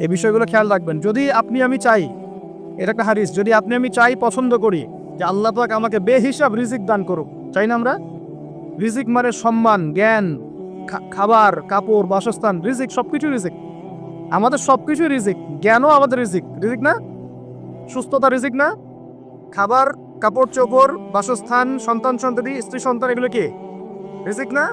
এই বিষয়গুলো খেয়াল রাখবেন। যদি আপনি আমি চাই, এটা একটা হাদিস, যদি আপনি আমি চাই, পছন্দ করি যে আল্লাহ পাক আমাকে বেহিসাব রিজিক দান করুক, চাই না আমরা? রিজিক মানে সম্মান, জ্ঞান, খাবার, কাপড়, বাসস্থান, রিজিক, সবকিছু রিজিক। আমাদের সবকিছু রিজিক। জ্ঞানও আমাদের রিজিক, রিজিক না? সুস্থতা রিজিক না? খাবার, কাপড় চোপড়, বাসস্থান, সন্তান সন্ততি, স্ত্রী সন্তান, এগুলো কি রিজিক না?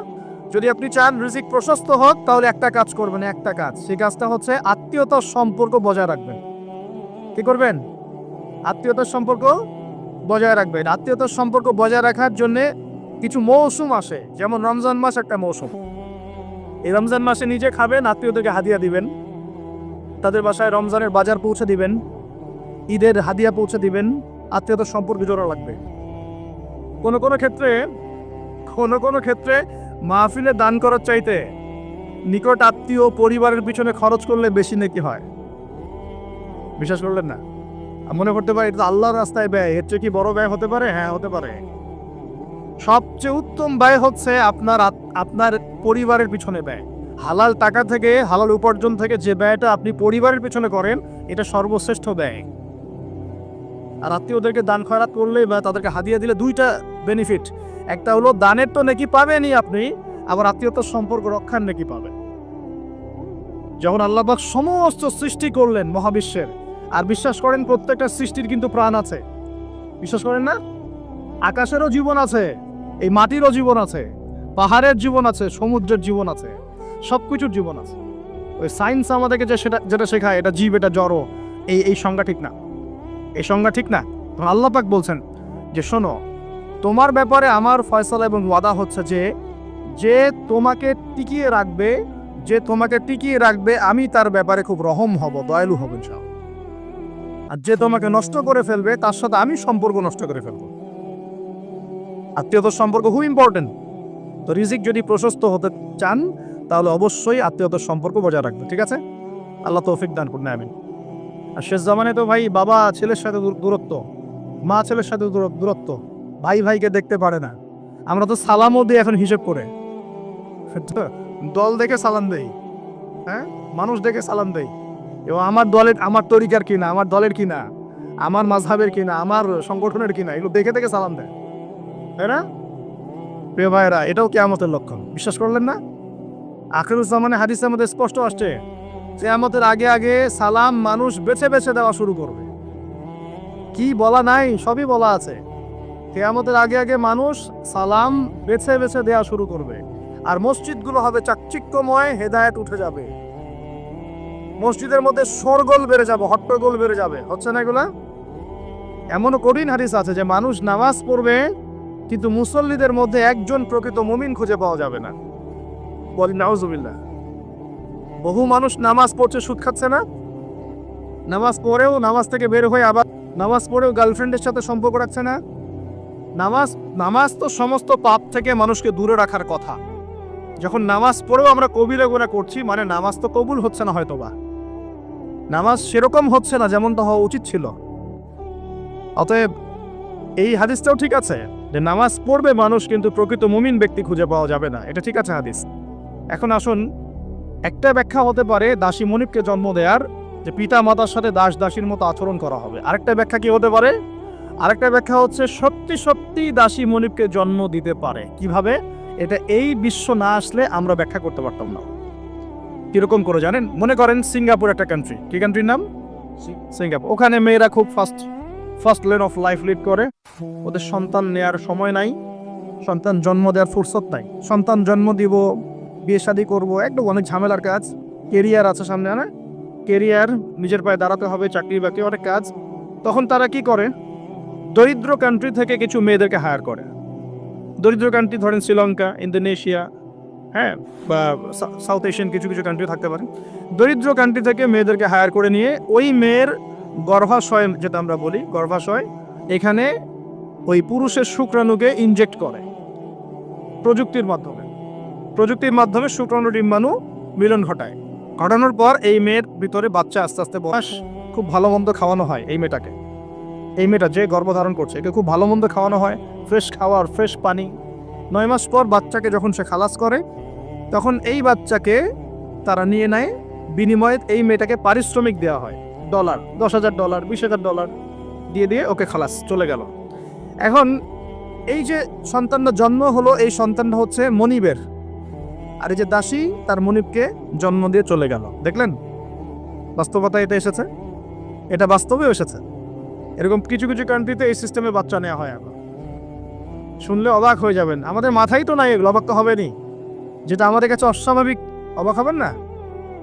যদি আপনি চান রিজিক প্রশস্ত হোক, তাহলে একটা কাজ করবেন, একটা কাজ। সেই কাজটা হচ্ছে আত্মীয়তার সম্পর্ক বজায় রাখবেন। কি করবেন? আত্মীয়তার সম্পর্ক বজায় রাখবেন। আত্মীয়তার সম্পর্ক বজায় রাখার জন্য কিছু মৌসুম আসে, যেমন রমজান মাস একটা মৌসুম। এই রমজান মাসে নিজে খাবেন, আত্মীয়দেরকে হাদিয়া দিবেন, তাদের বাসায় রমজানের বাজার পৌঁছে দিবেন, ঈদের হাদিয়া পৌঁছে দিবেন। আত্মীয়তার সম্পর্ক জোড়া লাগবে। কোনো কোনো ক্ষেত্রে মাহফিলে দান করার চাইতে নিকট আত্মীয় পরিবারের পিছনে খরচ করলে বেশি নেকি হয়। বিশ্বাস করলেন না? মনে করতে পারে এটা আল্লাহর রাস্তায় ব্যয়, এর চেয়ে কি বড় ব্যয় হতে পারে? হ্যাঁ, হতে পারে। সবচেয়ে উত্তম ব্যয় হচ্ছে আপনার পরিবারের পিছনে ব্যয়। হালাল টাকা থেকে, হালাল উপার্জন থেকে যে ব্যয়টা আপনি পরিবারের পিছনে করেন, এটা সর্বশ্রেষ্ঠ ব্যয়। আর আত্মীয়দেরকে দান খয়রাত করলে বা তাদেরকে হাদিয়া দিলে দুইটা বেনিফিট। একটা হলো দানের তো নেকি পাবেনই আপনি, আবার আত্মীয়তার সম্পর্ক রক্ষার নেকি পাবেন। যখন আল্লাহ পাক সমস্ত সৃষ্টি করলেন মহাবিশ্বের, আর বিশ্বাস করেন প্রত্যেকটা সৃষ্টির কিন্তু প্রাণ আছে, বিশ্বাস করেন না? আকাশেরও জীবন আছে, এই মাটিরও জীবন আছে, পাহাড়ের জীবন আছে, সমুদ্রের জীবন আছে, সবকিছুর জীবন আছে। ওই সায়েন্স আমাদেরকে যেটা শেখায়, এটা জীব, এটা জড়, এই সংজ্ঞা ঠিক না, এই সংজ্ঞা ঠিক না। তখন আল্লাহ পাক বলছেন যে শোনো, তোমার ব্যাপারে আমার ফয়সালা এবং ওয়াদা হচ্ছে যে তোমাকে টিকিয়ে রাখবে, আমি তার ব্যাপারে খুব রহম হব, দয়ালু হব ইনশাআল্লাহ। আর যে তোমাকে নষ্ট করে ফেলবে, তার সাথে আমি সম্পর্ক নষ্ট করে ফেলবো। আত্মীয়তার সম্পর্ক খুব ইম্পর্টেন্ট। তো রিজিক যদি প্রশস্ত হতে চান, তাহলে অবশ্যই আত্মীয়তার সম্পর্ক বজায় রাখবে। ঠিক আছে? আল্লাহ তৌফিক দান করুন, আমিন। আর শেষ জামানে তো ভাই বাবা ছেলের সাথে দূরত্ব, মা ছেলের সাথে দূরত্ব, ভাই ভাইকে দেখতে পারে না। আমরা তো সালামও দিই এখন হিসেব করে, দল দেখে সালাম দেই, হ্যাঁ, মানুষ দেখে সালাম দেই। এবং আমার তরিকার কিনা, আমার দলের কিনা, আমার মাযহাবের কিনা, আমার সংগঠনের কিনা, এগুলো দেখে দেখে সালাম দেয়, তাই না? প্রিয় ভাইয়েরা, এটাও কিয়ামতের লক্ষণ। বিশ্বাস করলেন না? আখিরুজ্জামানে হাদিসের মধ্যে স্পষ্ট আসছে, কিয়ামতের আগে আগে সালাম মানুষ বেছে বেছে দেওয়া শুরু করবে। কি বলা নাই, সবই বলা আছে। কিয়ামতের আগে আগে মানুষ সালাম বেছে বেছে দেওয়া শুরু করবে। আর মসজিদগুলো হবে চাকচিক্যময়, হেদায়েত উঠে যাবে। মসজিদের মধ্যে শোরগোল বেড়ে যাবে, হট্টগোল বেড়ে যাবে। হচ্ছে না এগুলা? এমনও কঠিন হাদিস আছে যে মানুষ নামাজ পড়বে, কিন্তু মুসল্লিদের মধ্যে একজন প্রকৃত মুমিন খুঁজে পাওয়া যাবে না। বলি নাউজুবিল্লাহ। বহু মানুষ নামাজ পড়ছে, সুদ খাচ্ছে না? নামাজ থেকে বের হয়ে আবার নামাজ পড়েও গার্লফ্রেন্ডের সাথে সম্পর্ক রাখছে না? নামাজ তো সমস্ত পাপ থেকে মানুষকে দূরে রাখার কথা। যখন নামাজ পড়েও আমরা কবিরা গুনাহ করছি, মানে নামাজ তো কবুল হচ্ছে না, হয়তোবা নামাজ সেরকম হচ্ছে না যেমনটা হওয়া উচিত ছিল। অতএব এই হাদিসটাও ঠিক আছে যে নামাজ পড়বে মানুষ, কিন্তু প্রকৃত মুমিন ব্যক্তি খুঁজে পাওয়া যাবে না। এটা ঠিক আছে হাদিস। এখন আসুন, একটা ব্যাখ্যা হতে পারে দাসী মনিবকে জন্ম দেওয়ার, যে পিতা মাতার সাথে দাস দাসীর মতো আচরণ করা হবে। আরেকটা ব্যাখ্যা কি হতে পারে? আরেকটা ব্যাখ্যা হচ্ছে সত্যি সত্যি দাসী মনিবকে জন্ম দিতে পারে। কিভাবে? এটা এই বিশ্ব না আসলে আমরা ব্যাখ্যা করতে পারতাম না। কিরকম করে জানেন? মনে করেন সিঙ্গাপুর একটা কান্ট্রি। কি কান্ট্রির নাম? সিঙ্গাপুর। ওখানে মেয়েরা খুব first lane of life lead করে। ওদের সন্তান নেয়ার সময় নাই, সন্তান জন্ম দেওয়ার ফুরসত নাই। সন্তান জন্ম দিব, বিয়ে শাদী করবো, একদম অনেক ঝামেলার কাজ। কেরিয়ার আছে সামনে, না? কেরিয়ার, নিজের পায়ে দাঁড়াতে হবে, চাকরি বাকরি, অনেক কাজ। তখন তারা কি করে? দরিদ্র কান্ট্রি থেকে কিছু মেয়েদেরকে হায়ার করে। দরিদ্র কান্ট্রি ধরেন শ্রীলঙ্কা, ইন্দোনেশিয়া, হ্যাঁ, বা সাউথ এশিয়ান কিছু কিছু কান্ট্রি থাকতে পারে। দরিদ্র কান্ট্রি থেকে মেয়েদেরকে হায়ার করে নিয়ে ওই মেয়ের গর্ভাশয়, যেটা আমরা বলি গর্ভাশয়, এখানে ওই পুরুষের শুক্রাণুকে ইনজেক্ট করে প্রযুক্তির মাধ্যমে শুক্রাণু ডিম্বাণু মিলন ঘটানোর পর এই মেয়ের ভিতরে বাচ্চা আস্তে আস্তে বয়স, খুব ভালো মন্দ খাওয়ানো হয় এই মেয়েটা যে গর্ভধারণ করছে, একে খুব ভালো মন্দ খাওয়ানো হয়, ফ্রেশ খাওয়ার, ফ্রেশ পানি। 9 মাস পর বাচ্চাকে যখন সে খালাস করে, তখন এই বাচ্চাকে তারা নিয়ে নেয় বিনিময়ে এই মেয়েটাকে পারিশ্রমিক দেওয়া হয়, ডলার, $10,000, $20,000 দিয়ে ওকে খালাস, চলে গেল। এখন এই যে সন্তানটা জন্ম হলো, এই সন্তানটা হচ্ছে মনিবের, আর এই যে দাসী তার মনিবকে জন্ম দিয়ে চলে গেল। দেখলেন বাস্তবতা এটা এসেছে, এটা বাস্তবে এসেছে। এরকম কিছু কিছু কান্ট্রিতে এই সিস্টেমে বাচ্চা নেওয়া হয়। এখন শুনলে অবাক হয়ে যাবেন, আমাদের মাথায় তো নাই এগুলো, অবাক তো হবেনি, যেটা আমাদের কাছে অস্বাভাবিক, অবাক হবেন না?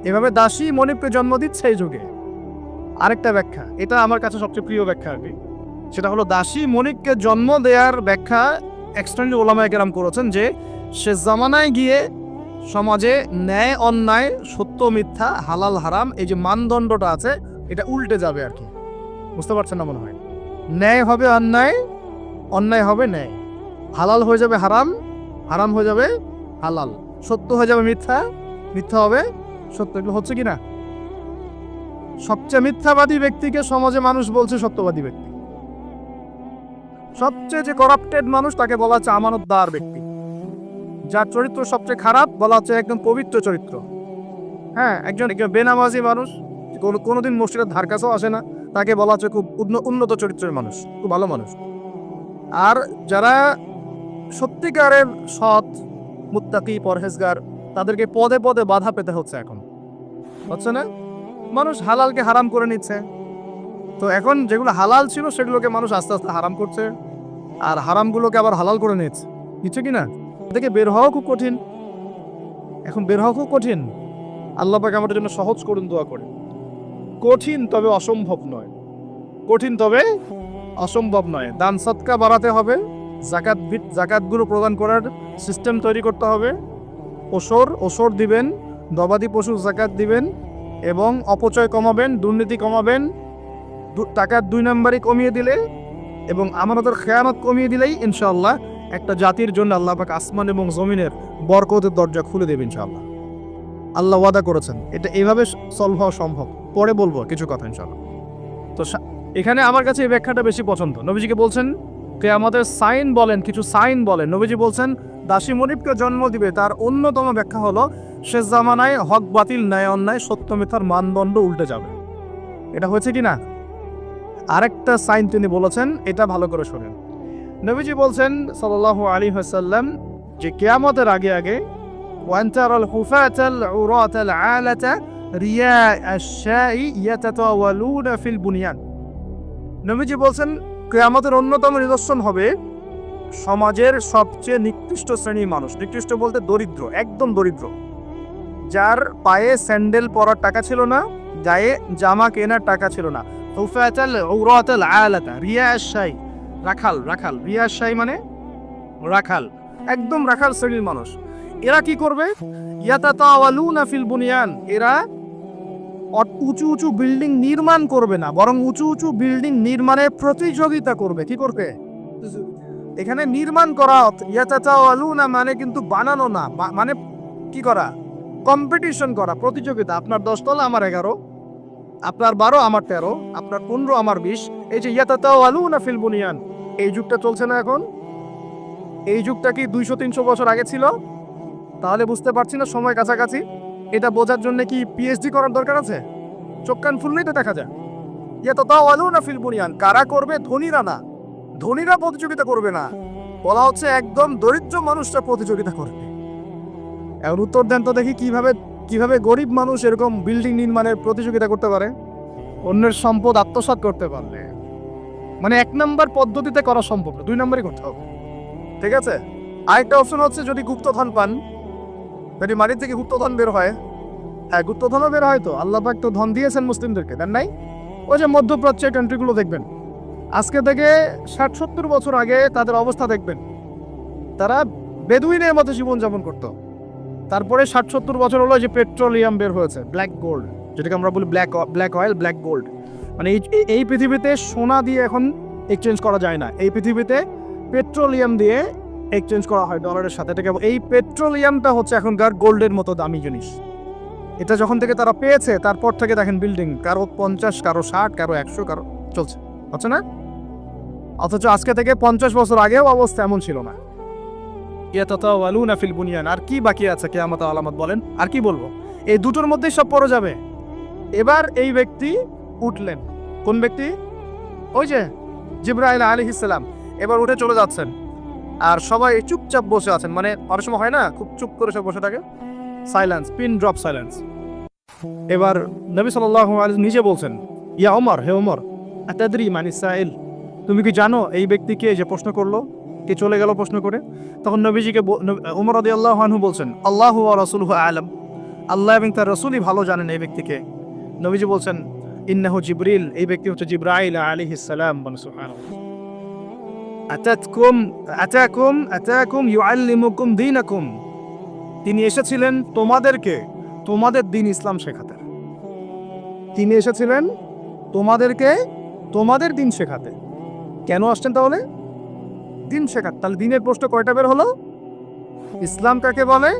এভাবে দাসী মনিবকে জন্ম দিচ্ছে এই যুগে। আরেকটা ব্যাখ্যা, এটা আমার কাছে সবচেয়ে প্রিয় ব্যাখ্যা আর কি, সেটা হলো দাসী মনিবকে জন্ম দেওয়ার ব্যাখ্যা এক্সটেন্ড ওলামায়ে কেরাম করেছেন যে সে জামানায় গিয়ে সমাজে ন্যায় অন্যায়, সত্য মিথ্যা, হালাল হারাম, এই যে মানদণ্ডটা আছে এটা উল্টে যাবে আর কি। বুঝতে পারছেন না মনে হয়? ন্যায় হবে অন্যায়, অন্যায় হবে ন্যায়, হালাল হয়ে যাবে হারাম, হারাম হয়ে যাবে হালাল, সত্য হয়ে যাবে মিথ্যা, মিথ্যা হবে সত্য। এগুলো হচ্ছে কি না? সবচেয়ে মিথ্যাবাদী ব্যক্তিকে সমাজে মানুষ বলছে সত্যবাদী ব্যক্তি, সবচেয়ে যে করাপ্টেড মানুষ তাকে বলা হচ্ছে আমানতদার ব্যক্তি, যার চরিত্র সবচেয়ে খারাপ বলা হচ্ছে একদম পবিত্র চরিত্র। হ্যাঁ, একজন বেনামাজি মানুষ, কোনোদিন মসজিদের ধার কাছেও আসে না, তাকে বলা হচ্ছে খুব উন্নত চরিত্রের মানুষ, খুব ভালো মানুষ। আর যারা সত্যিকারের সৎ, মুত্তাকি, পরহেজগার, তাদেরকে পদে পদে বাধা পেতে হচ্ছে এখন, হচ্ছে না? মানুষ হালালকে হারাম করে নিচ্ছে, তো এখন যেগুলো হালাল ছিল সেগুলোকে মানুষ আস্তে আস্তে হারাম করছে, আর হারামগুলোকে আবার হালাল করে নিচ্ছে, কিছু কি না? থেকে বের হওয়া খুব কঠিন, এখন বের হওয়া খুব কঠিন। আল্লাহ পাক আমাদের জন্য সহজ করুন, দোয়া করে। কঠিন তবে অসম্ভব নয়, কঠিন তবে অসম্ভব নয়। দান সদকা বাড়াতে হবে, জাকাতগুলো প্রদান করার সিস্টেম তৈরি করতে হবে, ওসর দিবেন, গবাদি পশুর জাকাত দিবেন, এবং অপচয় কমাবেন, দুর্নীতি কমাবেন, টাকার 2 নম্বরই কমিয়ে দিলে এবং আমানতের খেয়ানত কমিয়ে দিলেই ইনশাআল্লাহ একটা জাতির জন্য আল্লাহ পাক আসমান এবং জমিনের বরকতের দরজা খুলে দেবেন ইনশাআল্লাহ। আল্লাহ ওয়াদা করেছেন, এটা এইভাবে সলভ হওয়া সম্ভব। পরে বলবো কিছু কথা ইনশাআল্লাহ। তো এখানে আমার কাছে এই ব্যাখ্যাটা বেশি পছন্দ। নবীজিকে বলছেন কিয়ামতের সাইন বলেন, কিছু সাইন বলেন। নবীজি বলছেন দাসী মনিবকে জন্ম দিবে, তার অন্যতম ব্যাখ্যা হলো শেষ জামানায় হক বাতিল, ন্যায় অন্যায়, সত্য মিথ্যার মানদণ্ড উল্টে যাবে। এটা হয়েছে কি না? আরেকটা সাইন তিনি বলেছেন, এটা ভালো করে শোনেন। নবীজি বলছেন সাল্লাল্লাহু আলাইহি ওয়াসাল্লাম যে কিয়ামতের আগে আগে ওয়ান্তারাল হুফাতাল উরাতাল আলাতা রিয়া আশ-শাই ইয়াতাতাওয়ালুনা ফিল বুনিয়ান। নবীজি বলছেন কিয়ামতের অন্যতম নিদর্শন হবে সমাজের সবচেয়ে নিকৃষ্ট শ্রেণীর মানুষ, নিকৃষ্ট বলতে দরিদ্র, একদম দরিদ্র, যার পায়ে স্যান্ডেল পরার টাকা ছিল না, গায়ে জামা কেনার টাকা ছিল না। হুফাতাল উরাতাল আলাতা রিয়া আশ-শাই, রাখাল, রাখাল, রিয়া আশ-শাই মানে রাখাল, একদম রাখাল শ্রেণীর মানুষ। এরা কি করবে? ইয়াতাতাওয়ালুনা ফিল বুনিয়ান, এরা উঁচু উঁচু বিল্ডিং নির্মাণ করবে না, বরং উঁচু উঁচু বিল্ডিং নির্মাণের প্রতিযোগিতা করবে। কি করবে? এখানে নির্মাণ করা, ইয়াতাতাওয়ালুনা মানে কিন্তু বানানো না, মানে কি করা? কম্পিটিশন করা, প্রতিযোগিতা। আপনার 10 তলা, আমার 11, আপনার 12, আমার 13, আপনার 15, আমার 20। এই যে ইয়াতাতাওয়ালুনা ফিল বুনিয়ান, এই যুগটা চলছে না এখন? এই যুগটা কি 200-300 বছর আগে ছিল? তাহলে বুঝতে পারছি না সময় কাছাকাছি। এটা বোঝার জন্য কি পিএইচডি করার দরকার আছে? চোখ কান ফুললেই তো দেখা যায়। ইয়াতাতাওয়ালুনা ফিল বুনিয়ান, কারা করবে? ধনীরা না, ধনীরা প্রতিযোগিতা করবে না, বলা হচ্ছে একদম দরিদ্র মানুষরা প্রতিযোগিতা করবে। এখন উত্তর দেন তো দেখি, কিভাবে গরিব মানুষ এরকম বিল্ডিং নির্মাণের প্রতিযোগিতা করতে পারে? অন্যের সম্পদ আত্মসাৎ করতে পারলে। মানে 1 নম্বর পদ্ধতিতে করা সম্ভব না, 2 নম্বরই করতে হবে। ঠিক আছে? আরেকটা অপশন হচ্ছে যদি গুপ্তধন পান, যদি মাটি থেকে গুপ্তধন বের হয়। হ্যাঁ, গুপ্তধনও বের হয় তো, আল্লাহ পাক তো ধন দিয়েছেন মুসলিমদেরকে, দেন নাই? ওই যে মধ্যপ্রাচ্যের কান্ট্রিগুলো দেখবেন, আজকে থেকে 60-70 বছর আগে তাদের অবস্থা দেখবেন, তারা বেদুইনের মতো জীবনযাপন করত। তারপরে 60-70 বছর হলো যে পেট্রোলিয়াম বের হয়েছে, ব্ল্যাক গোল্ড, যেটাকে আমরা বলি ব্ল্যাক অয়েল, ব্ল্যাক গোল্ড। মানে এই পৃথিবীতে সোনা দিয়ে এখন এক্সচেঞ্জ করা যায় না, এই পৃথিবীতে পেট্রোলিয়াম দিয়ে এক্সচেঞ্জ করা হয় ডলারের সাথে। এই পেট্রোলিয়ামটা হচ্ছে এখনকার গোল্ডের মতো দামি জিনিস। এটা যখন থেকে তারা পেয়েছে, তারপর থেকে দেখেন বিল্ডিং, কারো 50, কারো 60, কারো 100, কারো চলছে, হচ্ছে না? অথচ আজকে থেকে 50 বছর আগেও অবস্থা এমন ছিল না। ইয়াতাতাওয়ালুনা ফিল বুনিয়ান। আর কি বাকি আছে কিয়ামতের আলামত বলেন? আর কি বলবো? এই দুটোর মধ্যেই সব পড়ে যাবে। এবার এই ব্যক্তি উঠলেন। কোন ব্যক্তি? ওই যে জিবরাইল আলাইহিস সালাম। এবার উঠে চলে যাচ্ছেন, আর সবাই চুপচাপ বসে আছেন। মানে অনেক সময় হয় না, খুব চুপ করে সব বসে থাকে, সাইলেন্স, পিন ড্রপ সাইলেন্স। এবার নবী সাল্লাল্লাহু আলাইহি ওয়াসাল্লাম নিজে বলছেন, ইয়া ওমর, হে ওমর, আতাদরি মানিস সাইল, তুমি কি জানো এই ব্যক্তিকে যে প্রশ্ন করলো, কে চলে গেল প্রশ্ন করে? তখন নবীজিকে ওমর রাদিয়াল্লাহু আনহু বলছেন, আল্লাহু ওয়া রাসূলুহু আ'লাম, আল্লাহ এবং তার রাসূলই ভালো জানেন এই ব্যক্তিকে। নবীজি বলছেন, ইন্নাহু জিবরিল, এই ব্যক্তি হচ্ছে জিবরাইল আলাইহিস সালাম। সুবহানাল্লাহ। আতাকুম ইউআল্লিমুকুম দীনাকুম, তিনি এসেছিলেন তোমাদেরকে তোমাদের দ্বীন ইসলাম শেখাতে। তিনি এসেছিলেন তোমাদেরকে তোমাদের দ্বীন শেখাতে। কেন আসছেন তাহলে? দ্বীন শেখাতে। তাহলে দ্বীনের প্রশ্ন কয়টা বের হলো? ইসলাম কাকে বলে,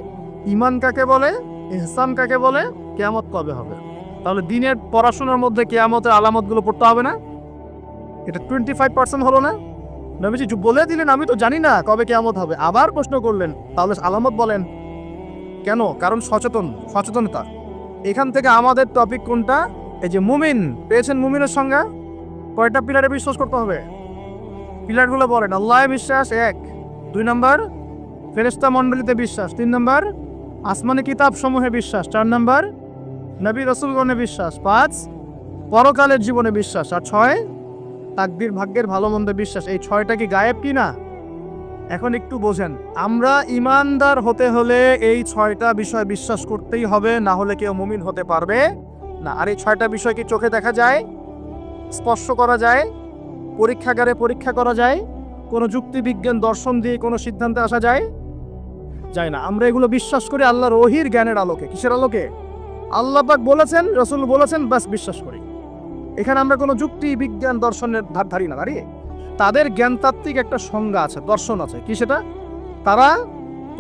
ঈমান কাকে বলে, ইহসান কাকে বলে, কিয়ামত কবে হবে। তাহলে দ্বীনের পড়াশোনার মধ্যে কিয়ামতের আলামতগুলো পড়তে হবে না? এটা 25% হলো না? নবীজি বলে দিলেন আমি তো জানি না কবে কিয়ামত হবে, আবার প্রশ্ন করলেন তাহলে আলামত বলেন। কেন? কারণ সচেতনতা। এখান থেকে আমাদের টপিক কোনটা? এই যে মুমিন পেয়েছেন, মুমিনের সংজ্ঞা কয়টা পিলারে বিশ্বাস করতে হবে? পিলারগুলো বলেন। আল্লাহ বিশ্বাস 1, 2 নম্বর ফেরেশতা মণ্ডলীতে বিশ্বাস, 3 নম্বর আসমানি কিতাব সমূহে বিশ্বাস, 4 নম্বর নবী রাসূলগণে বিশ্বাস, 5 পরকালের জীবনে বিশ্বাস, আর 6 তাকদীর ভাগ্যের ভালো মন্দ বিশ্বাস। এই 6টা কি গায়েব কি না? এখন একটু বোঝেন, আমরা ইমানদার হতে হলে এই 6টা বিষয় বিশ্বাস করতেই হবে, না হলে কেউ মুমিন হতে পারবে না। আর এই 6টা বিষয় কি চোখে দেখা যায়, স্পর্শ করা যায়, পরীক্ষাগারে পরীক্ষা করা যায়, কোনো যুক্তি বিজ্ঞান দর্শন দিয়ে কোনো সিদ্ধান্তে আসা যায়? যায় না। আমরা এগুলো বিশ্বাস করি আল্লাহর ওহীর জ্ঞানের আলোকে। কিসের আলোকে? আল্লাহ পাক বলেছেন, রাসূল বলেছেন, বাস বিশ্বাস করি। এখানে আমরা কোনো যুক্তি বিজ্ঞান দর্শনের ধারি না, দাঁড়িয়ে তাদের জ্ঞানতাত্ত্বিক একটা সংজ্ঞা আছে, দর্শন আছে। কি সেটা? তারা